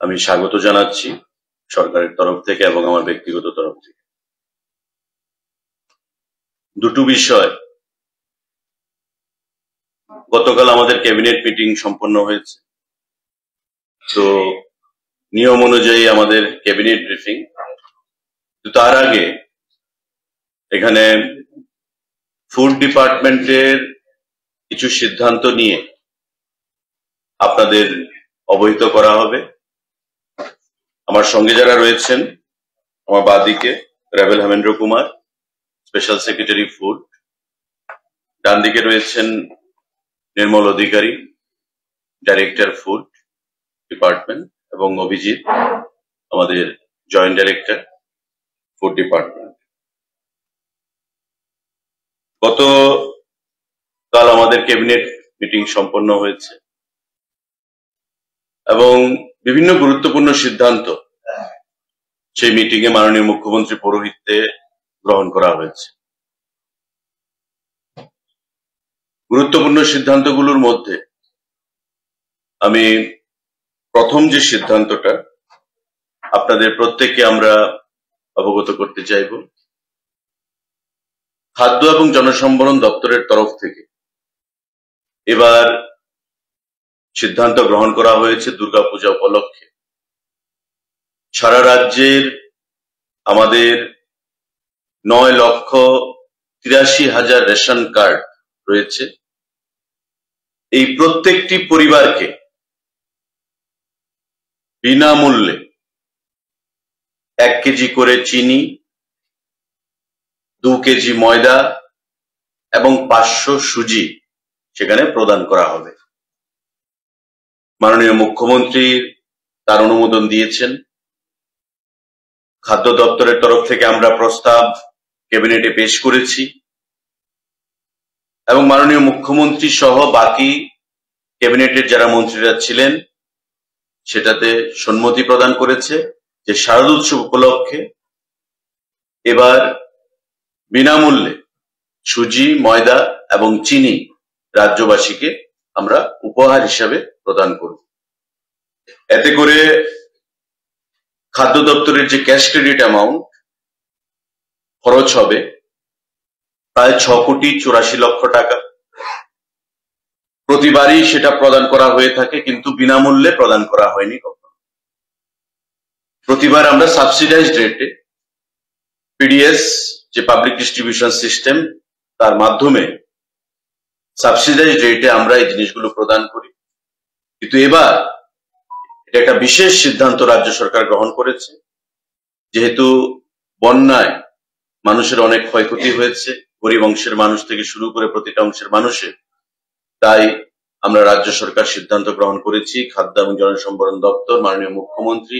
আমি স্বাগত জানাচ্ছি সরকারের তরফ থেকে এবং আমার ব্যক্তিগত তরফ থেকে। দুটো বিষয়, গতকাল আমাদের ক্যাবিনেট মিটিং সম্পন্ন হয়েছে, তো নিয়ম অনুযায়ী আমাদের ক্যাবিনেট ব্রিফিং। তার আগে এখানে ফুড ডিপার্টমেন্টের কিছু সিদ্ধান্ত নিয়ে আপনাদের অবহিত করা হবে। আমার সঙ্গে যারা রয়েছেন, আমার বাঁদিকে Raval Hemendra Kumar, special secretary food, ডান দিকে রয়েছেন Nirmal Adhikari, director food department, এবং অভিজিৎ, আমাদের জয়েন্ট ডাইরেক্টর ফুড ডিপার্টমেন্ট। গতকাল আমাদের ক্যাবিনেট মিটিং সম্পন্ন হয়েছে এবং বিভিন্ন গুরুত্বপূর্ণ সিদ্ধান্ত সেই মিটিং এ মাননীয় মুখ্যমন্ত্রী পৌরোহিত্যে গ্রহণ করা হয়েছে। গুরুত্বপূর্ণ সিদ্ধান্তগুলোর মধ্যে আমি প্রথম যে সিদ্ধান্তটা আপনাদের প্রত্যেককে আমরা অবগত করতে চাইব, খাদ্য এবং জনসম্ভরণ দপ্তরের তরফ থেকে এবার সিদ্ধান্ত গ্রহণ করা হয়েছে দুর্গাপূজা উপলক্ষে সারা রাজ্যের আমাদের 9,83,000 রেশন কার্ড রয়েছে। এই প্রত্যেকটি পরিবারকে বিনামূল্যে 1 কেজি করে চিনি, 2 কেজি ময়দা এবং 500 সুজি সেখানে প্রদান করা হবে। মাননীয় মুখ্যমন্ত্রী তার অনুমোদন দিয়েছেন। খাদ্য দপ্তরের তরফ থেকে আমরা প্রস্তাব ক্যাবিনেটে পেশ করেছি এবং মাননীয় মুখ্যমন্ত্রী সহ বাকি ক্যাবিনেটের যারা মন্ত্রীরা ছিলেন সেটাতে সম্মতি প্রদান করেছে যে শারদোৎসব উপলক্ষে এবার বিনামূল্যে সুজি, ময়দা এবং চিনি রাজ্যবাসীকে আমরা উপহার হিসাবে প্রদান করব। এতে করে খাদ্য দপ্তরের যে ক্যাশ ক্রেডিট অ্যামাউন্ট খরচ হবে প্রায় 6,84,00,000 টাকা। প্রতিবারই সেটা প্রদান করা হয়ে থাকে, কিন্তু বিনামূল্যে প্রদান করা হয়নি কখনো। প্রতিবার আমরা সাবসিডাইজড রেটে পিডিএস যে পাবলিক ডিস্ট্রিবিউশন সিস্টেম তার মাধ্যমে সাবসিডাইজড রেটে আমরা এই জিনিসগুলো প্রদান করি, কিন্তু এবার এটা একটা বিশেষ সিদ্ধান্ত রাজ্য সরকার গ্রহণ করেছে। যেহেতু বন্যায় মানুষের অনেক ক্ষয়ক্ষতি হয়েছে, গরিব অংশের মানুষ থেকে শুরু করে প্রতিটা অংশের মানুষের, তাই আমরা রাজ্য সরকার সিদ্ধান্ত গ্রহণ করেছি, খাদ্য এবং জনসম্ভরণ দপ্তর, মাননীয় মুখ্যমন্ত্রী,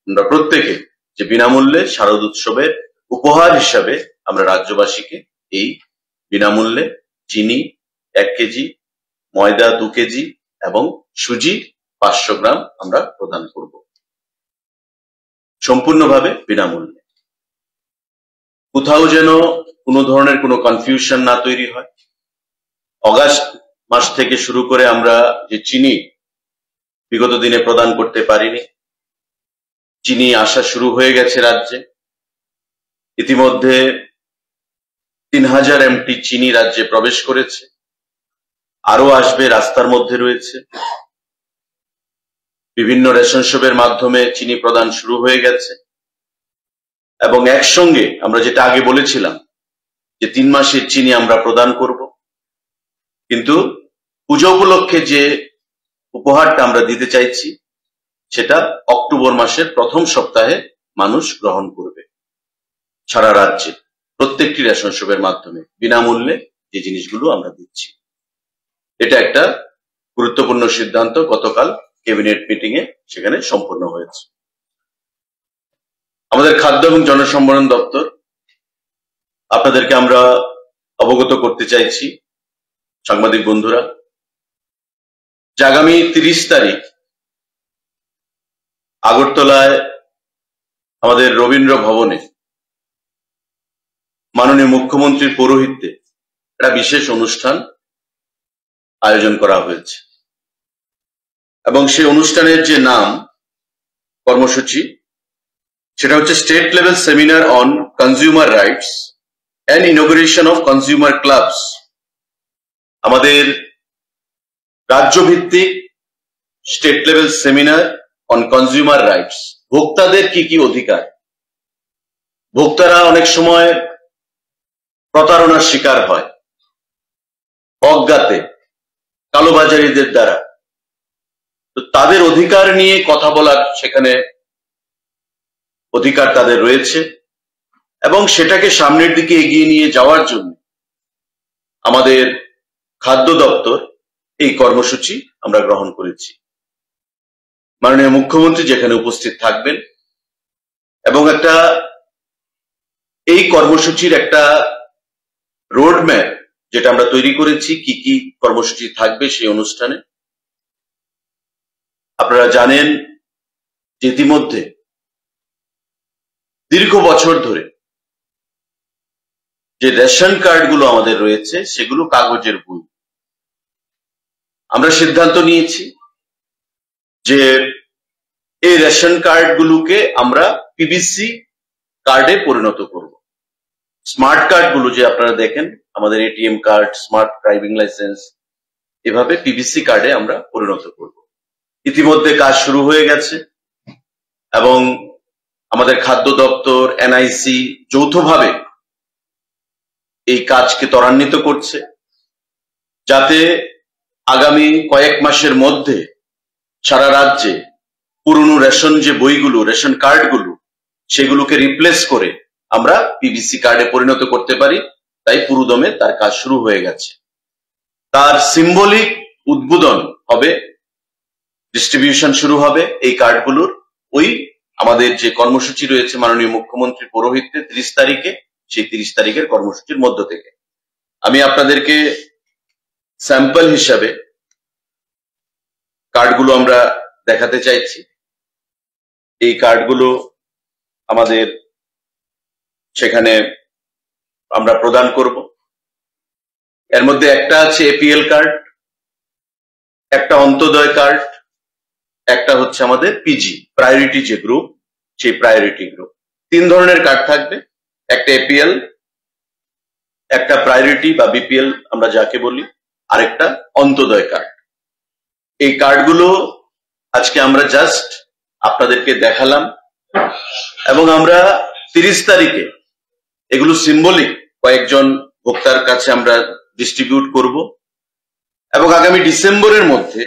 আমরা প্রত্যেকে যে বিনামূল্যে শারদ উৎসবের উপহার হিসাবে আমরা রাজ্যবাসীকে এই বিনামূল্যে চিনি 1 কেজি, ময়দা 2 কেজি এবং সুজি 500 গ্রাম আমরা প্রদান করব, সম্পূর্ণভাবে বিনামূল্যে। কোথাও যেন কোনো ধরনের কোনো কনফিউশন না তৈরি হয়। অগাস্ট মাস থেকে শুরু করে আমরা যে চিনি বিগত দিনে প্রদান করতে পারিনি, চিনি আসা শুরু হয়ে গেছে রাজ্যে। ইতিমধ্যে 3,000 এমটি চিনি রাজ্যে প্রবেশ করেছে, আরো আসবে, রাস্তার মধ্যে রয়েছে। বিভিন্ন রেশন শপের মাধ্যমে চিনি প্রদান শুরু হয়ে গেছে এবং একসঙ্গে আমরা যেটা আগে বলেছিলাম যে 3 মাসের চিনি আমরা প্রদান করব, কিন্তু পুজো উপলক্ষে যে উপহারটা আমরা দিতে চাইছি সেটা অক্টোবর মাসের প্রথম সপ্তাহে মানুষ গ্রহণ করবে। সারা রাজ্যে প্রত্যেকটি রেশন শপের মাধ্যমে বিনামূল্যে যে জিনিসগুলো আমরা দিচ্ছি, এটা একটা গুরুত্বপূর্ণ সিদ্ধান্ত গতকাল ক্যাবিনেট মিটিং এ সেখানে সম্পন্ন হয়েছে। আমাদের খাদ্য এবং জনসম্ভরণ দপ্তর, আপনাদেরকে আমরা অবগত করতে চাইছি সাংবাদিক বন্ধুরা, যে আগামী 30 তারিখ আগরতলায় আমাদের রবীন্দ্র ভবনে মাননীয় মুখ্যমন্ত্রীর পৌরোহিত্যে একটা বিশেষ অনুষ্ঠান আয়োজন করা হয়েছে এবং সেই অনুষ্ঠানের যে নাম কর্মসূচি, সেটা হচ্ছে state level seminar on consumer rights and inauguration of consumer clubs. আমাদের রাজ্যভিত্তিক state level seminar on consumer rights, ভোক্তাদের কি কি অধিকার। ভোক্তারা অনেক সময় প্রতারণার শিকার হয় অজ্ঞাতে, কালোবাজারিদের দ্বারা। তো তাদের অধিকার নিয়ে কথা বলার সেখানে অধিকার তাদের রয়েছে, এবং সেটাকে সামনের দিকে এগিয়ে নিয়ে যাওয়ার জন্য আমাদের খাদ্য দপ্তর এই কর্মসূচি আমরা গ্রহণ করেছি। মাননীয় মুখ্যমন্ত্রী যেখানে উপস্থিত থাকবেন, এবং এই কর্মসূচির একটা রোডম্যাপ যেটা আমরা তৈরি করেছি, কি কি কর্মসূচি থাকবে সেই অনুষ্ঠানে। আপনারা জানেন যে ইতিমধ্যে দীর্ঘ বছর ধরে যে রেশন কার্ডগুলো আমাদের রয়েছে সেগুলো কাগজের বই। আমরা সিদ্ধান্ত নিয়েছি যে এই রেশন কার্ডগুলোকে আমরা পিভিসি কার্ডে পরিণত করব। স্মার্ট কার্ডগুলো যে আপনারা দেখেন, আমাদের ATM card, smart driving licence, এভাবে পিভিসি কার্ডে আমরা পরিণত করব। ইতিমধ্যে কাজ শুরু হয়ে গেছে, এবং আমাদের খাদ্য দপ্তর, এনআইসি যৌথভাবে এই কাজকে ত্বরান্বিত করছে, যাতে আগামী কয়েক মাসের মধ্যে সারা রাজ্যে পুরনো রেশন যে বইগুলো, রেশন কার্ডগুলো, সেগুলোকে রিপ্লেস করে আমরা পিভিসি কার্ডে পরিণত করতে পারি। তাই পুরোদমে তার কাজ শুরু হয়ে গেছে। তার সিম্বলিক উদ্বোধন হবে, ডিস্ট্রিবিউশন শুরু হবে এই কার্ডগুলোর। ওই আমাদের যে কর্মসূচি রয়েছে মাননীয় মুখ্যমন্ত্রীর পৌরোহিত্যে 30 তারিখে, সেই 30 তারিখের কর্মসূচির মধ্য থেকে আমি আপনাদেরকে স্যাম্পল হিসাবে কার্ডগুলো আমরা দেখাতে চাইছি। এই কার্ডগুলো আমাদের সেখানে আমরা প্রদান করব। এর মধ্যে একটা আছে এপিএল কার্ড, একটা অন্তোদয় কার্ড, একটা হচ্ছে আমাদের পিজি প্রায়োরিটি যে গ্রুপ, সেই প্রায়োরিটি গ্রুপ। 3 ধরনের কার্ড থাকবে, একটা এপিএল, একটা প্রায়োরিটি বা বিপিএল আমরা যাকে বলি, আরেকটা অন্তোদয় কার্ড। এই কার্ডগুলো আজকে আমরা জাস্ট আপনাদেরকে দেখালাম, এবং আমরা 30 তারিখে এগুলো সিম্বলিক কয়েকজন ভোক্তার কাছে আমরা ডিস্ট্রিবিউট করব, এবং আগামী ডিসেম্বরের মধ্যে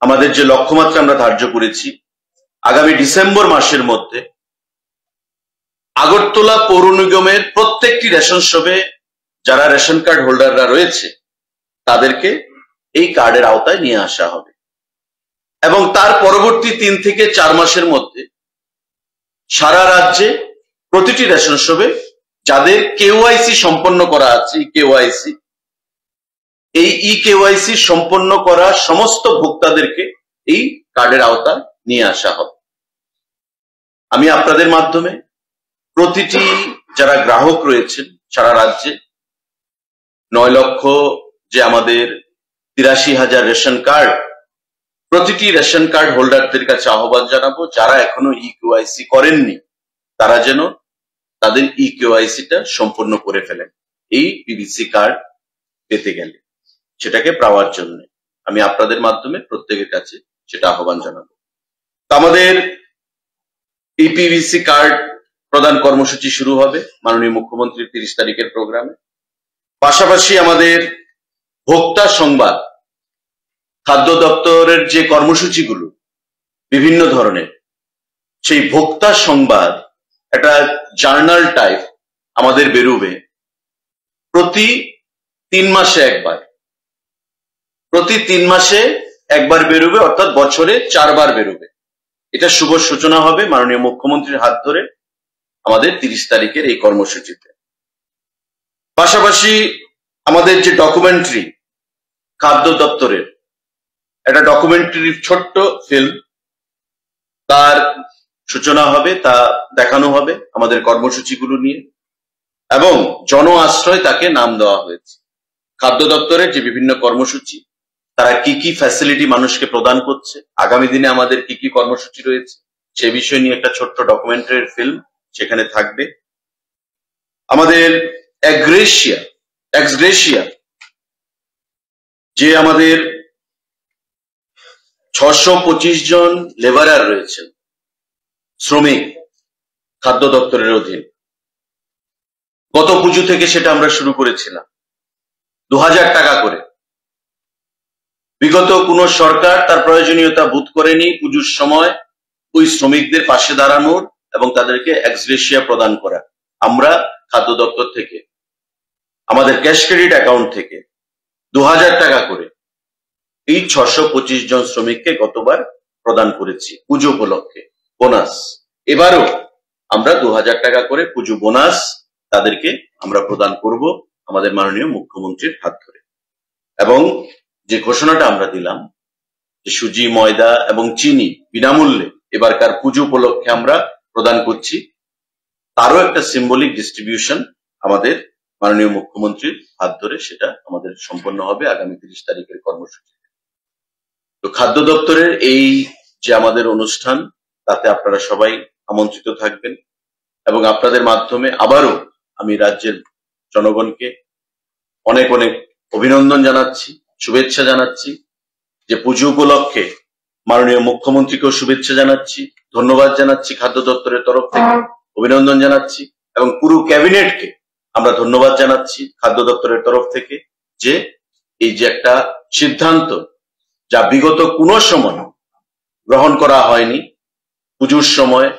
আমাদের যে লক্ষ্যমাত্রা আমরা ধার্য করেছি, আগামী ডিসেম্বর মাসের মধ্যে আগরতলা পৌর নিগমের প্রত্যেকটি রেশন শপে যারা রেশন কার্ড হোল্ডাররা রয়েছে তাদেরকে এই কার্ডের আওতায় নিয়ে আসা হবে, এবং তার পরবর্তী 3 থেকে 4 মাসের মধ্যে সারা রাজ্যে প্রতিটি রেশন শপে যাদের কেওয়াইসি সম্পন্ন করা আছে, এই কেওয়াইসি সম্পন্ন করা সমস্ত ভোক্তাদেরকে এই কার্ডের আওতায় নিয়ে আসা হবে। আমি আপনাদের মাধ্যমে প্রতিটি যারা গ্রাহক রয়েছেন সারা রাজ্যে 9 লক্ষ যে আমাদের 83,000 রেশন কার্ড, প্রতিটি রেশন কার্ড হোল্ডারদের কাছে আহ্বান জানাবো, যারা এখনো কেওয়াইসি করেননি তারা যেন তাদের কেওয়াইসিটা সম্পূর্ণ করে ফেলেন এই পিভিসি কার্ড পেতে গেলে, সেটাকে পাওয়ার জন্য আমি আপনাদের মাধ্যমে প্রত্যেকের কাছে সেটা আহ্বান জানাবো। আমাদের এই পিভিসি কার্ড প্রদান কর্মসূচি শুরু হবে মাননীয় মুখ্যমন্ত্রীর 30 তারিখের প্রোগ্রামে। পাশাপাশি আমাদের ভোক্তা সংবাদ, খাদ্য দপ্তরের যে কর্মসূচিগুলো বিভিন্ন ধরনের, সেই ভোক্তা সংবাদ একটা জার্নাল টাইপ আমাদের বেরোবে প্রতি 3 মাসে একবার, প্রতি 3 মাসে একবার বেরোবে, অর্থাৎ বছরে 4 বার বেরোবে। এটা শুভ সূচনা হবে মাননীয় মুখ্যমন্ত্রীর হাত ধরে আমাদের 30 তারিখের এই কর্মসূচিতে। পাশাপাশি আমাদের যে ডকুমেন্টারি খাদ্য দপ্তরের একটা ডকুমেন্টারি ছোট্ট ফিল্ম, তার সূচনা হবে, তা দেখানো হবে আমাদের কর্মসূচিগুলো নিয়ে, এবং জন আশ্রয় তাকে নাম দেওয়া হয়েছে। খাদ্য দপ্তরের যে বিভিন্ন কর্মসূচি তারা কি কি ফ্যাসিলিটি মানুষকে প্রদান করছে, আগামী দিনে আমাদের কি কি কর্মসূচি রয়েছে সে বিষয় নিয়ে একটা ছোট্ট ডকুমেন্টারি ফিল্ম সেখানে থাকবে। আমাদের এক্সগ্রেশিয়া যে আমাদের 625 জন লেবারার রয়েছেন, শ্রমিক খাদ্য দপ্তরের অধীন, গত পুজো থেকে সেটা আমরা শুরু করেছিলাম 2000 টাকা করে। বিগত কোন সরকার তার প্রয়োজনীয়তা বোধ করেনি পুজোর সময় ওই শ্রমিকদের পাশে দাঁড়ানোর এবং তাদেরকে এক্সগ্রেশিয়া প্রদান করা। আমরা খাদ্য দপ্তর থেকে আমাদের ক্যাশ ক্রেডিট অ্যাকাউন্ট থেকে 2000 টাকা করে এই 625 জন শ্রমিককে গতবার প্রদান করেছি পুজো উপলক্ষে বোনাস। এবারও আমরা 2000 টাকা করে পুজো বোনাস তাদেরকে আমরা প্রদান করব আমাদের মাননীয় মুখ্যমন্ত্রীর হাত ধরে। এবং যে ঘোষণাটা আমরা দিলাম যে সুজি, ময়দা এবং চিনি বিনামূল্যে এবারকার পুজো উপলক্ষে আমরা প্রদান করছি, তারও একটা সিম্বলিক ডিস্ট্রিবিউশন আমাদের মাননীয় মুখ্যমন্ত্রীর হাত ধরে সেটা আমাদের সম্পন্ন হবে আগামী 30 তারিখের কর্মসূচি। তো খাদ্য দপ্তরের এই যে আমাদের অনুষ্ঠান, তাতে আপনারা সবাই আমন্ত্রিত থাকবেন এবং আপনাদের মাধ্যমে আবারও আমি রাজ্যের জনগণকে অনেক অনেক অভিনন্দন জানাচ্ছি, শুভেচ্ছা জানাচ্ছি। যে পুজো উপলক্ষে মাননীয় মুখ্যমন্ত্রীকেও শুভেচ্ছা জানাচ্ছি, ধন্যবাদ জানাচ্ছি খাদ্য দপ্তরের তরফ থেকে, অভিনন্দন জানাচ্ছি এবং পুরো ক্যাবিনেটকে আমরা ধন্যবাদ জানাচ্ছি খাদ্য দপ্তরের তরফ থেকে যে এই যে একটা সিদ্ধান্ত যা বিগত কোনো সময় গ্রহণ করা হয়নি। পুজোর সময়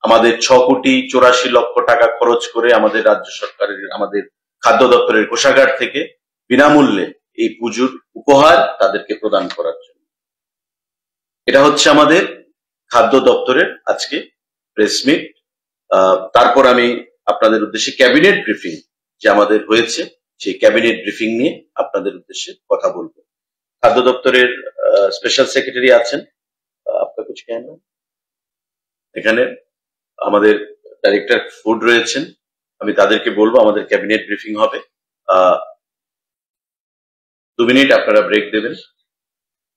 আমাদের 6,84,00,000 টাকা খরচ করে আমাদের রাজ্য সরকারের, আমাদের খাদ্য দপ্তরের কোষাগার থেকে বিনামূল্যে এই পুজোর উপহার তাদেরকে প্রদান করার জন্য। এটা হচ্ছে আমাদের খাদ্য দপ্তরের আজকে প্রেস মিট। তারপর আমি আপনাদের উদ্দেশ্যে ক্যাবিনেট ব্রিফিং যে আমাদের হয়েছে সেই ক্যাবিনেট ব্রিফিং নিয়ে আপনাদের উদ্দেশ্যে কথা বলবো। খাদ্য দপ্তরের স্পেশাল সেক্রেটারি আছেন, আপনার কিছু কেন এখানে আমাদের ডাইরেক্টর ফুড রয়েছেন, আমি তাদেরকে বলবো আমাদের ক্যাবিনেট ব্রিফিং হবে। 2 মিনিট আপনারা ব্রেক দেবেন,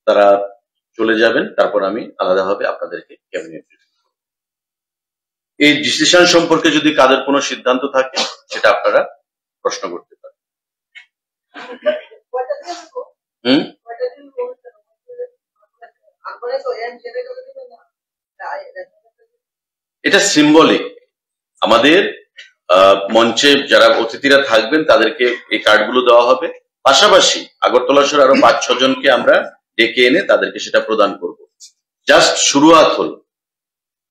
তারা চলে যাবেন, তারপর আমি আলাদাভাবে আপনাদেরকে ক্যাবিনেট ব্রিফিং। এই ডিসিশন সম্পর্কে যদি কাদের কোনো সিদ্ধান্ত থাকে সেটা আপনারা প্রশ্ন করতে পারেন। এটা সিম্বলিক। আমাদের মঞ্চে যারা অতিথিরা থাকবেন তাদেরকে এই কার্ডগুলো দেওয়া হবে, পাশাপাশি আগরতলা শহরে আরো 5-6 জনকে আমরা ডেকে এনে তাদেরকে সেটা প্রদান করব। জাস্ট শুরুয়াত হল।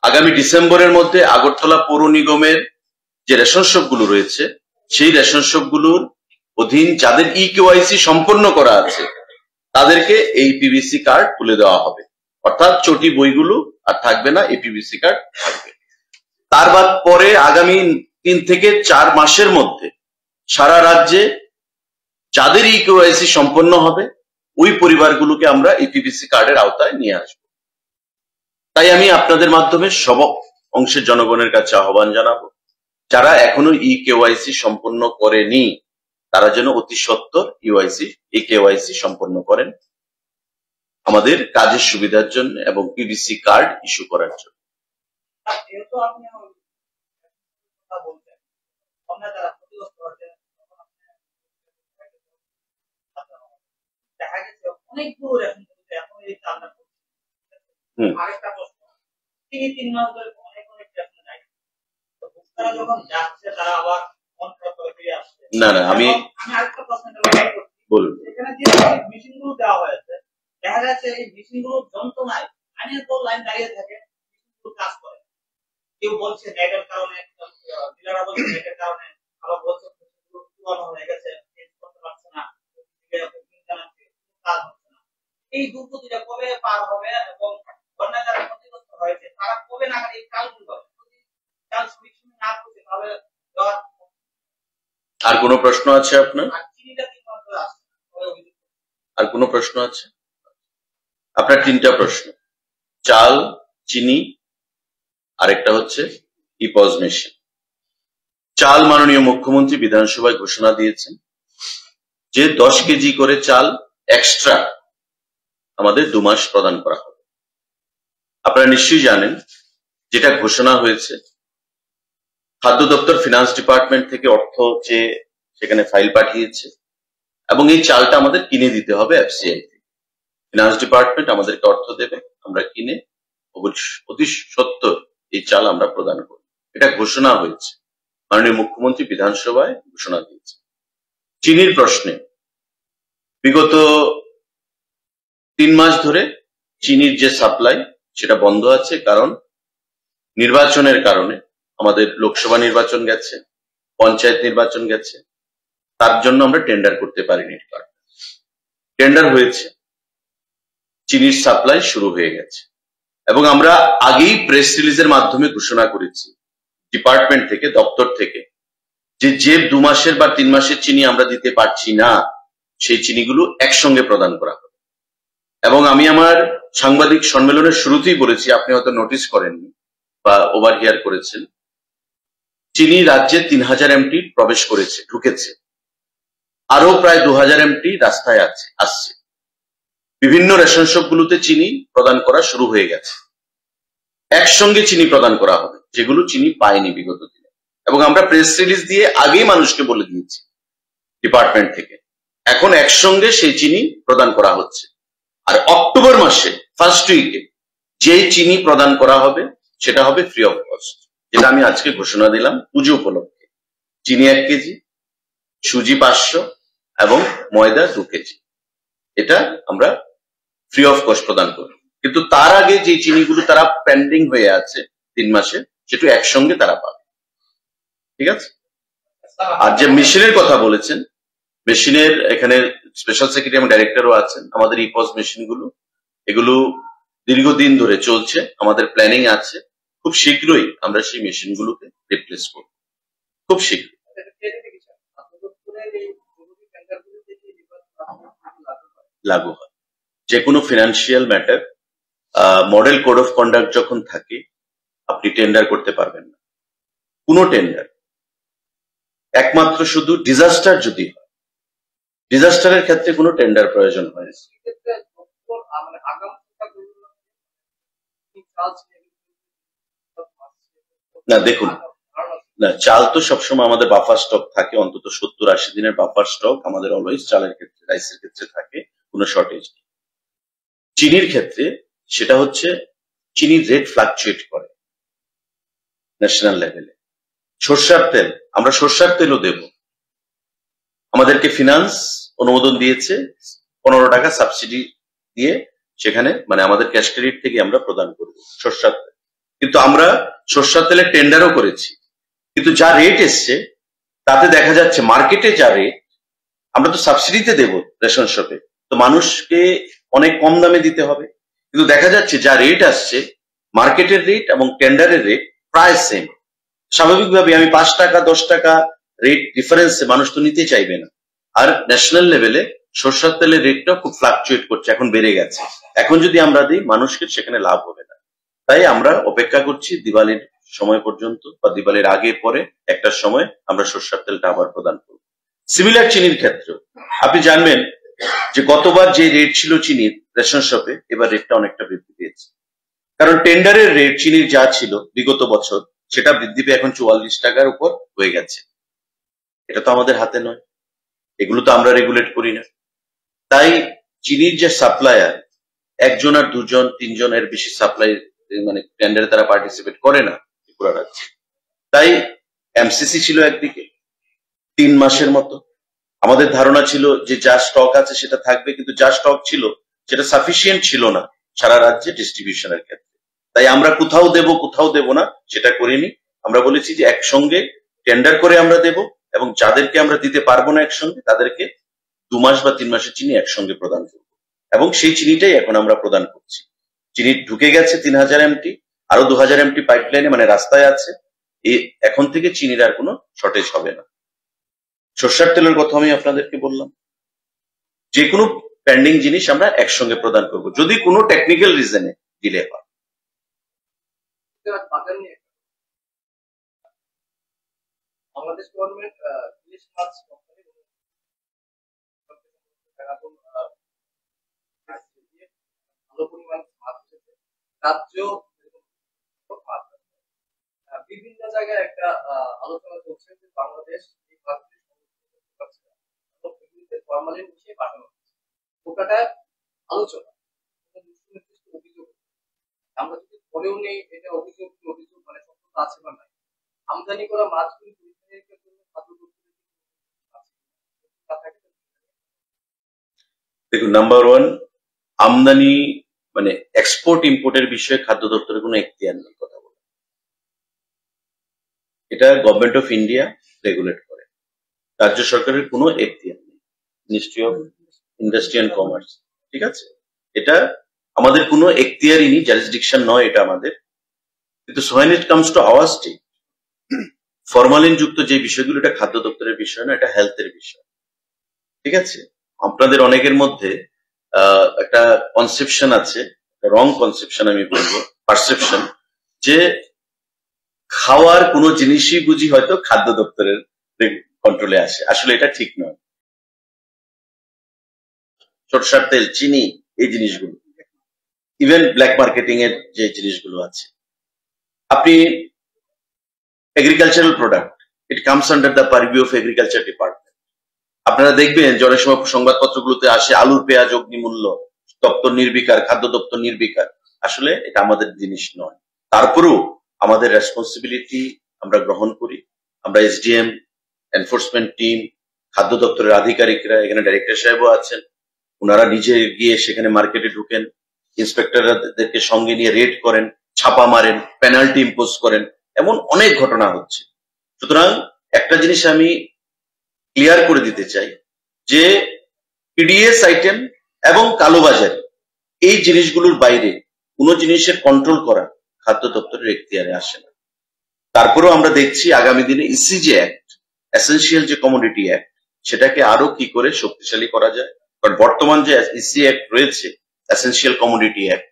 আগামী ডিসেম্বরের মধ্যে আগরতলা পৌর নিগমের যে রেশন শপগুলো রয়েছে সেই রেশন শপগুলোর অধীন যাদের ইকেওয়াইসি সম্পন্ন করা আছে তাদেরকে এই পিভিসি কার্ড তুলে দেওয়া হবে, অর্থাৎ চটি বইগুলো আর থাকবে না, এই পিভিসি কার্ড থাকবে। তার বাদ পরে আগামী 3 থেকে 4 মাসের মধ্যে সারা রাজ্যে যাদের ইকেওয়াইসি সম্পন্ন হবে ওই পরিবারগুলোকে আমরা এই পিভিসি কার্ডের আওতায় নিয়ে আসবো। তাই আমি আপনাদের মাধ্যমে সব অংশের জনগণের কাছে আহ্বান জানাবো, যারা এখনো ইকেওয়াইসি সম্পন্ন করেনি তারা যেন অতি সত্বর ইকেওয়াইসি সম্পন্ন করেন আমাদের কাজের সুবিধার জন্য এবং পিভিসি কার্ড ইস্যু করার জন্য। না না, আমি বলুন, এখানে যে মেশিনগুলো দেওয়া হয়েছে দেখা যাচ্ছে এই মেশিনগুলো যন্ত্রণায় আইনের পর লাইন দাঁড়িয়ে থাকে, কাজ করে। কেউ বলছে নেটের কারণে, ডিলাররা বলছে নেটের কারণে, আবার বলছে পুরানো হয়ে গেছে, চেঞ্জ করতে পারছে না, কাজ হচ্ছে না। এই দুর্গতিটা কবে পার হবে এবং বন্যা যারা ক্ষতিগ্রস্ত হয়েছে তারা কবে নাগাদ এই কাজগুলো হবে? কাজ সঠিক না করতে তাহলে আর কোনো প্রশ্ন আছে আপনার? আর কোনো প্রশ্ন আছে আপনার? 3টা প্রশ্ন, চাল, চিনি, আরেকটা হচ্ছে ইপজ মেশিন। চাল মাননীয় মুখ্যমন্ত্রী বিধানসভায় ঘোষণা দিয়েছেন যে 10 কেজি করে চাল এক্সট্রা আমাদের 2 মাস প্রদান করা হবে। আপনারা নিশ্চয়ই জানেন যেটা ঘোষণা হয়েছে, খাদ্য দপ্তর ফিনান্স ডিপার্টমেন্ট থেকে অর্থ চেয়ে সেখানে ফাইল পাঠিয়েছে এবং এই চালটা আমাদের কিনে দিতে হবে এফসিআই থেকে। ফিনান্স ডিপার্টমেন্ট আমাদেরকে অর্থ দেবে, আমরা কিনে অতি সত্বর এই চাল আমরা প্রদান করব। এটা ঘোষণা হয়েছে, মাননীয় মুখ্যমন্ত্রী বিধানসভায় ঘোষণা দিয়েছে। চিনির প্রশ্নে বিগত 3 মাস ধরে চিনির যে সাপ্লাই সেটা বন্ধ আছে, কারণ নির্বাচনের কারণে আমাদের লোকসভা নির্বাচন গেছে, পঞ্চায়েত নির্বাচন গেছে, তার জন্য আমরা টেন্ডার করতে পারিনি। টেন্ডার হয়েছে, চিনির সাপ্লাই শুরু হয়ে গেছে এবং আমরা আগেই প্রেস রিলিজের মাধ্যমে ঘোষণা করেছি ডিপার্টমেন্ট থেকে, দপ্তর থেকে, যে 2 মাসের বা 3 মাসের চিনি আমরা দিতে পারছি না সেই চিনিগুলো একসঙ্গে প্রদান করা হবে। এবং আমি আমার সাংবাদিক সম্মেলনের শুরুতেই বলেছি, আপনি হয়তো নোটিস করেননি বা ওভারহিয়ার করেছেন, চিনি রাজ্যে 3000 এমটি প্রবেশ করেছে, ঢুকেছে, আরো প্রায় 2000 এমটি রাস্তায় আসছে। বিভিন্ন রেশন শপগুলোতে চিনি প্রদান করা শুরু হয়ে গেছে। একসঙ্গে চিনি প্রদান করা হবে যেগুলো চিনি পায়নি বিগত দিনে, এবং আমরা প্রেস রিলিজ দিয়ে আগেই মানুষকে বলে দিয়েছি ডিপার্টমেন্ট থেকে, এখন একসঙ্গে সেই চিনি প্রদান করা হচ্ছে। আর অক্টোবর মাসে ফার্স্ট উইকে যেই চিনি প্রদান করা হবে সেটা হবে ফ্রি অফ কস্ট, যেটা আমি আজকে ঘোষণা দিলাম পুজো উপলক্ষে। চিনি 1 কেজি, সুজি 500 এবং ময়দা 2 কেজি, এটা আমরা ফ্রি অফ কস্ট প্রদান করব। কিন্তু তার আগে যে চিনিগুলো তারা পেন্ডিং হয়ে আছে 3 মাসে, সেটা একসঙ্গে তারা পাবে। ঠিক আছে? আর যে মেশিনের কথা বলেছেন, মেশিনের এখানে স্পেশাল সেক্রেটারি এবং ডাইরেক্টরও আছেন। আমাদের ইপস মেশিনগুলো এগুলো দীর্ঘদিন ধরে চলছে, আমাদের প্ল্যানিং আছে, খুব শীঘ্রই আমরা সেই মেশিনগুলোকে রিপ্লেস করব, খুব শীঘ্রই। লাগু হয় যে কোনো financial matter, model code of conduct যখন থাকে আপনি টেন্ডার করতে পারবেন না। কোনো টেন্ডার, একমাত্র শুধু ডিজাস্টার যদি হয়, ডিজাস্টারের ক্ষেত্রে কোনো টেন্ডার প্রয়োজন হয় না। দেখুন না, চাল তো সবসময় আমাদের বাফার স্টক থাকে, অন্তত 70-80 দিনের বাফার স্টক আমাদের অলওয়েজ চালের ক্ষেত্রে, রাইসের ক্ষেত্রে থাকে, কোনো শর্টেজ নেই। চিনির ক্ষেত্রে সেটা হচ্ছে চিনির রেট ফ্লাকচুয়েট করে ন্যাশনাল লেভেলে। সরষার তেল, আমরা সরষার তেলও দেব, আমাদেরকে ফিনান্স অনুমোদন দিয়েছে 15 টাকা সাবসিডি দিয়ে, সেখানে মানে আমাদের ক্যাশ ক্রেডিট থেকে আমরা প্রদান করব সরষার তেল। কিন্তু আমরা সরষার তেলের টেন্ডারও করেছি, কিন্তু যা রেট এসছে তাতে দেখা যাচ্ছে মার্কেটে যা রেট, আমরা তো সাবসিডিতে দেব রেশন শপে, তো মানুষকে অনেক কম দামে দিতে হবে, কিন্তু দেখা যাচ্ছে যা রেট আসছে মার্কেটের রেট এবং টেন্ডারের রেট প্রায় সেম। স্বাভাবিকভাবে আমি 5 টাকা 10 টাকা রেট ডিফারেন্সে মানুষ তো নিতে চাইবে না। আর ন্যাশনাল লেভেলে সরষের তেলের রেটটা খুব ফ্লাকচুয়েট করছে, এখন বেড়ে গেছে। এখন যদি আমরা দিই মানুষকে সেখানে লাভ হবে না, তাই আমরা অপেক্ষা করছি দিওয়ালির সময় পর্যন্ত বা দিওয়ালির আগে পরে একটা সময় আমরা সরষের তেলটা আবার প্রদান করব। সিমিলার চিনির ক্ষেত্রে আপনি জানবেন যে গতবার যে রেট ছিল চিনির রেশন শপে, এবার রেটটা অনেকটা বৃদ্ধি পেয়েছে, কারণ টেন্ডারের রেট চিনির যা ছিল বিগত বছর সেটা বৃদ্ধি পেয়ে এখন 44 টাকার উপর হয়ে গেছে। এটা তো আমাদের হাতে নয়, এগুলো তো আমরা রেগুলেট করি না। তাই চিনির যে সাপ্লায়ার, 1 জন আর 2 জন 3 জন এর বেশি সাপ্লাই মানে টেন্ডারে তারা পার্টিসিপেট করে না ত্রিপুরা রাজ্যে। তাই এমসিসি ছিল একদিকে 3 মাসের মতো, আমাদের ধারণা ছিল যে যা স্টক আছে সেটা থাকবে, কিন্তু যা স্টক ছিল সেটা সাফিসিয়েন্ট ছিল না সারা রাজ্যে ডিস্ট্রিবিউশনের ক্ষেত্রে। তাই আমরা কোথাও দেব না সেটা করিনি, আমরা বলেছি যে একসঙ্গে টেন্ডার করে আমরা দেব, এবং যাদেরকে আমরা দিতে পারবো না একসঙ্গে তাদেরকে 2 মাস বা 3 মাসের চিনি একসঙ্গে প্রদান করব, এবং সেই চিনিটাই এখন আমরা প্রদান করছি। চিনি ঢুকে গেছে 3000 এমটি, আরো 2000 এমটি পাইপলাইনে মানে রাস্তায় আছে। এখন থেকে চিনির আর কোনো শর্টেজ হবে না। সরষের তেলের কথা আমি আপনাদেরকে বললাম, যে কোনো পেন্ডিং জিনিস আমরা একসঙ্গে প্রদান করব যদি কোনো টেকনিক্যাল রিজনে ডিলে হয়। বাংলাদেশ গভর্নমেন্ট ইলিশ মাছ ভালো পরিমাণ মাছ উঠেছে, রাজ্য মাছ বিভিন্ন জায়গায় একটা আলোচনা চলছে যে বাংলাদেশ এই মাছগুলি সংরক্ষণ করতে পারছে না এবং এগুলিতে ফরমালিন মিশিয়ে পাঠানো হচ্ছে। ওটা আলোচনা নির্দিষ্ট অভিযোগ, আমরা যদি বলেও নেই এটা অভিযোগ মানে সত্যতা আছে বা নাই, আমদানি করা মাছগুলি পরিবহনের জন্য খাদ্য দেখুন, নাম্বার ওয়ান, আমদানি মানে এক্সপোর্ট ইম্পোর্টের বিষয়ে খাদ্য দপ্তরের কোনো এখতিয়ার নেই কথা বলে। এটা গভর্নমেন্ট অফ ইন্ডিয়া রেগুলেট করে, রাজ্য সরকারের কোনো এখতিয়ার নেই। Ministry of industry and commerce, ঠিক আছে, এটা আমাদের কোনো এখতিয়ারই নেই, জারিসডিকশন নয় এটা আমাদের। কিন্তু so when it comes to our state, formalin যুক্ত যে বিষয়গুলো, এটা খাদ্য দপ্তরের বিষয় না, এটা হেলথের বিষয়, ঠিক আছে। আপনাদের অনেকের মধ্যে একটা কনসেপশন আছে, রং কনসেপশন আমি বলবো, পারসেপশন, যে খাওয়ার কোনো জিনিসই বুঝি হয়তো খাদ্য দপ্তরের কন্ট্রোলে আসে। আসলে এটা ঠিক নয়। সরষের তেল, চিনি, এই জিনিসগুলো, ইভেন ব্ল্যাক মার্কেটিং এর যে জিনিসগুলো আছে, আপনি agricultural product, it comes under the পারভিউ of agriculture department. আপনারা দেখবেন যে অনেক সময় সংবাদপত্রগুলোতে আসে আলুর পেঁয়াজ অগ্নিমূল্য, দপ্তর নির্বিকার, খাদ্য দপ্তর নির্বিকার। আসলে এটা আমাদের জিনিস নয়। তারপরেও আমাদের রেসপন্সিবিলিটি আমরা গ্রহণ করি। আমরা এসডিএম, এনফোর্সমেন্ট টিম, খাদ্য দপ্তরের আধিকারিকরা, এখানে ডাইরেক্টর সাহেবও আছেন, ওনারা নিজে গিয়ে সেখানে মার্কেটে ঢুকেন, ইন্সপেক্টরদেরকে সঙ্গে নিয়ে রেড করেন, ছাপা মারেন, পেনাল্টি ইম্পোজ করেন, এমন অনেক ঘটনা হচ্ছে। সুতরাং একটা জিনিস আমি ক্লিয়ার করে দিতে চাই যে পিডিএস আইটেম এবং কালোবাজারি এই জিনিসগুলোর বাইরে কোনো জিনিসের কন্ট্রোল করা খাদ্য দপ্তরের এখতিয়ারে আসে না। তারপরেও আমরা দেখছি আগামী দিনে ইসিজে অ্যাক্ট, এসেনশিয়াল যে কমোডিটি অ্যাক্ট, সেটাকে আরো কি করে শক্তিশালী করা যায়। কারণ বর্তমান যে ইসি অ্যাক্ট রয়েছে, এসেনশিয়াল কমোডিটি অ্যাক্ট,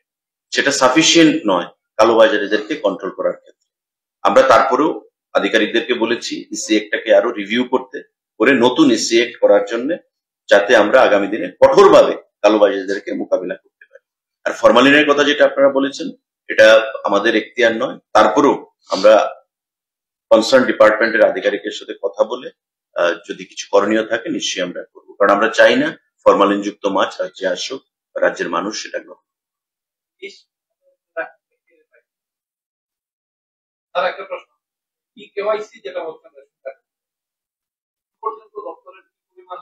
সেটা সাফিসিয়েন্ট নয় কালোবাজারিদেরকে কন্ট্রোল করার ক্ষেত্রে। আমরা তারপরেও আধিকারিকদেরকে বলেছি ইসি অ্যাক্টটাকে আরো রিভিউ করতে, করে নতুন ইসি অ্যাক্ট করার জন্য, যাতে আমরা আগামী দিনে কঠোরভাবে কালোবাজারিদেরকে মোকাবিলা করতে পারি। আর ফরমালিনের কথা যেটা আপনারা বলেছেন, এটা আমাদের এখতিয়ার নয়। তারপরেও আমরা কনসার্ন ডিপার্টমেন্টের আধিকারিকের সাথে কথা বলে যদি কিছু করণীয় থাকে নিশ্চয়ই আমরা করবো, কারণ আমরা চাই না ফরমালিন যুক্ত মাছ রাজ্যে আসুক, রাজ্যের মানুষ সেটা গ্রহণ। আর একটা প্রশ্ন, কেওয়াইসি যেটা বলছেন পর্যন্ত দপ্তরের পরিমাণ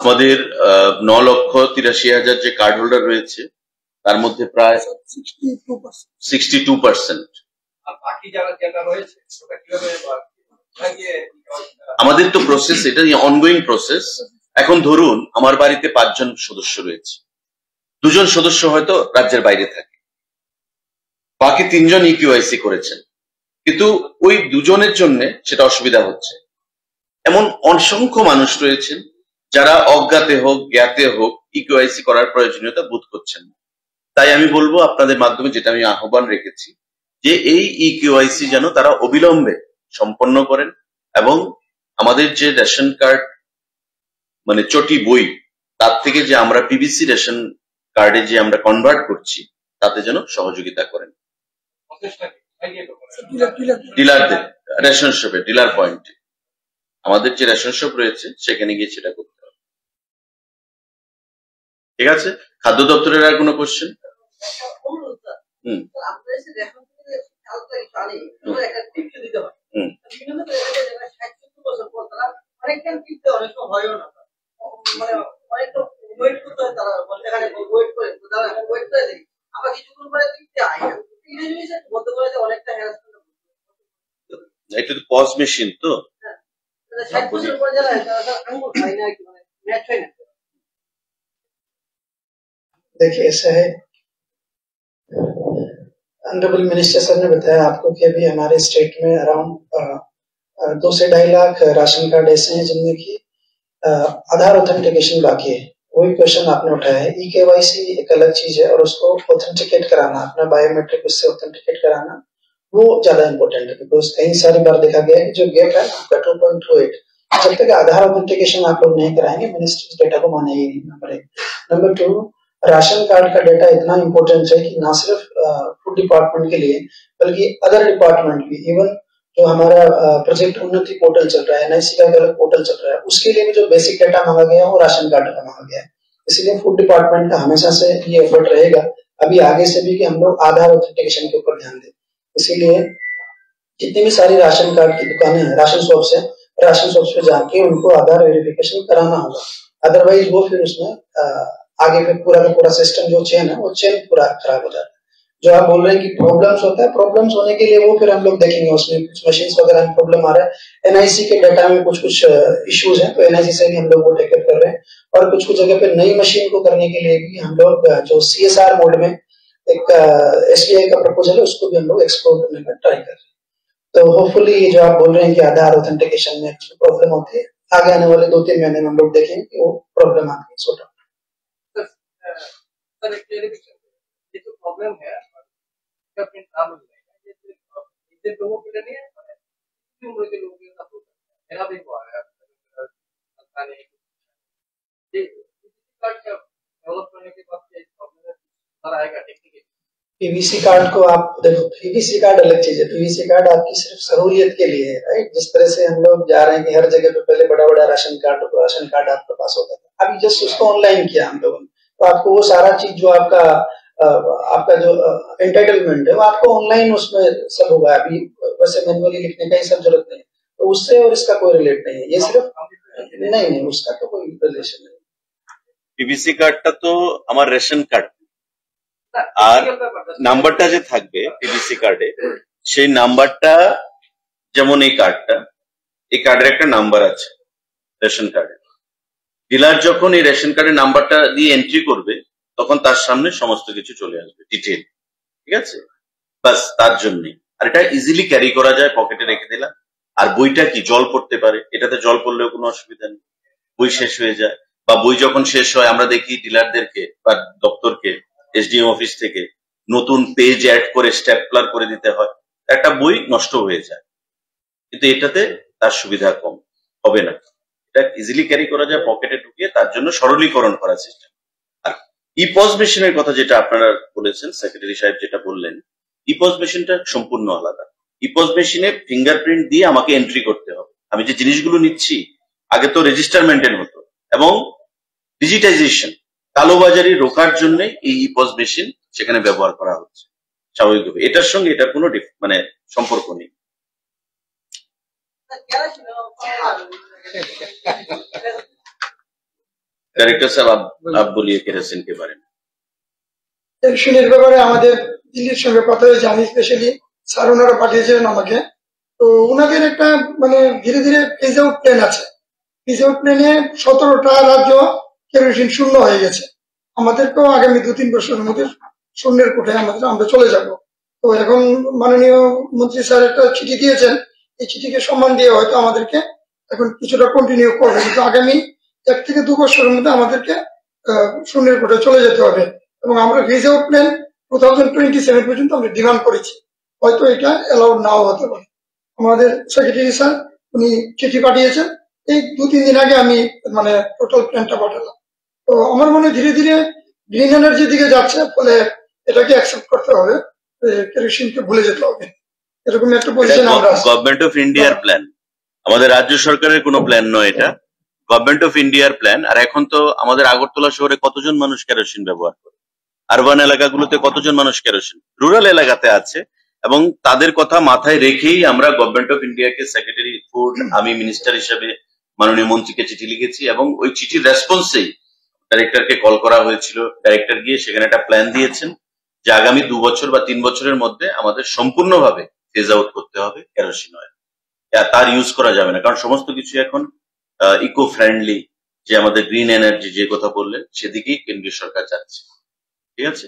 আমাদের 9,83,000 যে কার্ড হোল্ডার রয়েছে, তার মধ্যে প্রায় 62%। আমাদের তো প্রসেস, এটা অনগোয়িং প্রসেস। এখন ধরুন আমার বাড়িতে 5 জন সদস্য রয়েছে, 2 জন সদস্য হয়তো রাজ্যের বাইরে থাকে, বাকি 3 জন ইকিউআইসি করেছেন, কিন্তু ওই 2 জনের জন্য সেটা অসুবিধা হচ্ছে। এমন অসংখ্য মানুষ রয়েছেন যারা অজ্ঞাতে হোক জ্ঞাতে হোক ইকিউআইসি করার প্রয়োজনীয়তা বোধ করছেন না। তাই আমি বলবো আপনাদের মাধ্যমে, যেটা আমি আহ্বান রেখেছি, যে এই ইকিউআইসি যেন তারা অবিলম্বে সম্পন্ন করেন এবং আমাদের যে রেশন কার্ড মানে চটি বই, তার থেকে যে আমরা পিবিসি রেশন কার্ডে যে আমরা কনভার্ট করছি, তাতে যেন সহযোগিতা করেন। ডিলারদের রেশন শপে, ডিলার পয়েন্টে, আমাদের যে রেশন শপ রয়েছে সেখানে গিয়ে সেটা করতে হবে। ঠিক আছে, খাদ্য দপ্তরের আর কোনো কোশ্চেন? এটা তো পজ মেশিন তো। देखिए ऐसा है, ऑनरेबल मिनिस्टर सर ने बताया आपको कि अभी हमारे स्टेट में अराउंड 2 से 2.5 लाख राशन कार्ड ऐसे हैं जिनमें की आधार ऑथेंटिकेशन बाकी है। वही क्वेश्चन आपने उठाया है। ई-केवाईसी एक अलग चीज है और उसको ऑथेंटिकेट कराना, अपना बायोमेट्रिक उससे ऑथेंटिकेट कराना, वो ज्यादा इंपॉर्टेंट है। बिकॉज कई सारी बार देखा गया है कि जो गैप है ना, 2.28, जब तक आधार ऑथेंटिकेशन आप लोग नहीं कराएंगे मिनिस्ट्री डेटा को मानेगी नहीं। नंबर 1। नंबर 2, राशन कार्ड का डेटा इतना इम्पोर्टेंट है कि ना सिर्फ फूड डिपार्टमेंट के लिए बल्कि अदर डिपार्टमेंट भी, इवन जो हमारा प्रोजेक्ट उन्नति पोर्टल चल रहा है, एनआईसी का अलग पोर्टल चल रहा है, उसके लिए भी जो बेसिक डेटा मांगा गया है वो राशन कार्ड का मांगा गया है। इसलिए फूड डिपार्टमेंट का हमेशा से ये एफर्ट रहेगा अभी आगे से भी कि हम लोग आधार ऑथेंटिकेशन के ऊपर ध्यान दें। इसीलिए जितनी भी सारी राशन कार्ड की दुकानें हैं, राशन शॉप्स पे जाके उनको आधार वेरिफिकेशन कराना होगा, अदरवाइज वो फिर उसमें आगे फिर पूरा का पूरा सिस्टम जो चेन है वो चेन पूरा खराब हो जाता है। जो आप बोल रहे हैं कि प्रॉब्लम्स होता है, प्रॉब्लम्स होने के लिए वो फिर हम लोग देखेंगे, उसमें कुछ मशीन्स वगैरह में प्रॉब्लम आ रहा है, एनआईसी के डाटा में कुछ इश्यूज हैं, तो एनआईसी से भी हम लोग वो टेकअप कर रहे हैं। और कुछ जगह पे नई मशीन को करने के लिए भी हम लोग जो सीएसआर मोड में एक एसबीआई का प्रपोजल है उसको भी हम लोग एक्सप्लोर करने का ट्राई कर रहे हैं। तो होपफुली ये जो आप बोल रहे हैं कि आधार ऑथेंटिकेशन में प्रॉब्लम होती है, आगे आने वाले 2-3 महीने में हम लोग देखेंगे कि वो प्रॉब्लम आती है सॉर्ट आउट। सर एक क्लेरिफिकेशन, ये जो प्रॉब्लम है इसका प्रिंट नाम हो जाएगा, ये लोगों के लिए नहीं है, किसी उम्र के लोगों के साथ होता है। मेरा भी हुआ है पता नहीं ये कार्ड का डेवलप करने के बाद ये प्रॉब्लम आएगा टेक्निकली। पीवीसी कार्ड को आप देखो, पीवीसी कार्ड अलग चीज है, पीवीसी कार्ड आपकी सिर्फ सहूलियत के लिए है, राइट। जिस तरह से हम लोग जा रहे हैं कि हर जगह पे पहले बड़ा राशन कार्ड आपके पास होता था, अभी जस्ट उसको ऑनलाइन किया हम लोगों ने, तो आपको वो सारा चीज जो आपका जो एंटाइटलमेंट है वो आपको ऑनलाइन उसमें सब होगा। अभी वैसे मैनुअली लिखने का ही सब जरूरत नहीं है, तो उससे और इसका कोई रिलेट नहीं है, ये सिर्फ नहीं उसका तो कोई रिलेशन नहीं। পিভিসি কার্ডটা তো আমার রেশন কার্ড, আর নাম্বারটা যে থাকবে পিভিসি কার্ডে সেই নাম্বারটা, যেমন এই কার্ডের একটা নাম্বার আছে রেশন কার্ডে। ডিলার যখন এই রেশন কার্ডের নাম্বারটা দিয়ে এন্ট্রি করবে তখন তার সামনে সমস্ত কিছু চলে আসবে ডিটেইল, ঠিক আছে? বাস তার জন্যই। আর এটা ইজিলি ক্যারি করা যায়, পকেটে রেখে দিলাম। আর বইটা কি জল পড়তে পারে, এটাতে জল পড়লেও কোনো অসুবিধা নেই, বই শেষ হয়ে যায় বা বই যখন শেষ হয় আমরা দেখি ডিলারদেরকে বা দপ্তরকে এসডিএম অফিস থেকে নতুন পেজ অ্যাড করে স্ট্যাপলার করে দিতে হয়, একটা বই নষ্ট হয়ে যায়। কিন্তু এটাতে তার সুবিধা কম হবে না, এটা ইজিলি ক্যারি করা যায় পকেটে ঢুকিয়ে, তার জন্য সরলীকরণ করা সিস্টেম। আর ইপজ মেশিনের কথা যেটা আপনারা বলেছেন, সেক্রেটারি সাহেব যেটা বললেন, ইপজ মেশিনটা সম্পূর্ণ আলাদা। ইপজ মেশিনে ফিঙ্গারপ্রিন্ট দিয়ে আমাকে এন্ট্রি করতে হবে। আমি যে জিনিসগুলো নিচ্ছি, আগে তো রেজিস্টার মেনটেন হতো, এবং ডিজিটাইজেশন কালোবাজারি রোকার জন্য এই ইপজ মেশিন সেখানে ব্যবহার করা হচ্ছে স্বাভাবিকভাবে। এটার সঙ্গে এটার কোনো মানে সম্পর্ক নেই। डायरेक्टर साहब आप बोलिए केरोसिन के बारे में। কেরোসিনের ব্যাপারে আমাদের দিল্লির সঙ্গে কথা হয়েছে, আমি স্পেশালি স্যার ওনারা পাঠিয়েছিলেন আমাকে, তো ওনাদের একটা মানে ধীরে ধীরে ফেজ আউট প্ল্যান আছে। ফেজ আউট প্ল্যানে 17টা রাজ্য কেরোসিন শূন্য হয়ে গেছে, আমাদেরকেও আগামী 2-3 বছরের মধ্যে শূন্যের কোঠায় আমরা চলে যাব। তো এখন মাননীয় মন্ত্রী স্যার একটা চিঠি দিয়েছেন, এই চিঠিকে সম্মান দিয়ে হয়তো আমাদেরকে এখন কিছুটা কন্টিনিউ করবে, কিন্তু আগামী 1 থেকে 2 বছরের মধ্যে আমাদেরকে শূন্যের কোঠায় চলে যেতে হবে। এবং আমরা ফেজ আউট প্ল্যান 2027 পর্যন্ত আমরা ডিমান্ড করেছি, হয়তো এটা অ্যালাউড নাও হতে পারে। আমাদের সেক্রেটারি স্যার উনি চিঠি পাঠিয়েছেন, এই 2-3 দিন আগে আমি মানে টোটাল প্ল্যানটা পাঠালাম। তো আমার মনে হয় ধীরে ধীরে গ্রিন এনার্জির দিকে যাচ্ছে, ফলে এটাকে অ্যাকসেপ্ট করতে হবে, কেরোসিনকে ভুলে যেতে হবে, এরকম একটা পজিশন আমরা। গভর্নমেন্ট অফ ইন্ডিয়ার প্ল্যান, আমাদের রাজ্য সরকারের কোনো প্ল্যান নয়, এটা গভর্নমেন্ট অফ ইন্ডিয়ার প্ল্যান। আর এখন তো আমাদের আগরতলা শহরে কতজন মানুষ কেরোসিন ব্যবহার করে, আরবান এলাকাগুলোতে কতজন মানুষ কেরোসিন, রুরাল এলাকাতে আছে, এবং তাদের কথা মাথায় রেখেই আমরা গভর্নমেন্ট অফ ইন্ডিয়াকে সেক্রেটারি ফুড, আমি মিনিস্টার হিসেবে মাননীয় মন্ত্রীকে চিঠি লিখেছি, এবং ওই চিঠির রেসপন্সেই ডাইরেক্টরকে কল করা হয়েছিল। ডাইরেক্টর গিয়ে সেখানে একটা প্ল্যান দিয়েছেন যে আগামী 2 বছর বা 3 বছরের মধ্যে আমাদের সম্পূর্ণভাবে ফেজ আউট করতে হবে কেরোসিন অয়েল, তার ইউজ করা যাবে না, কারণ সমস্ত কিছু এখন ইকো ফ্রেন্ডলি, যে আমাদের গ্রিন এনার্জি যে কথা বললেন সেদিকেই কেন্দ্রীয় সরকার যাচ্ছে, ঠিক আছে।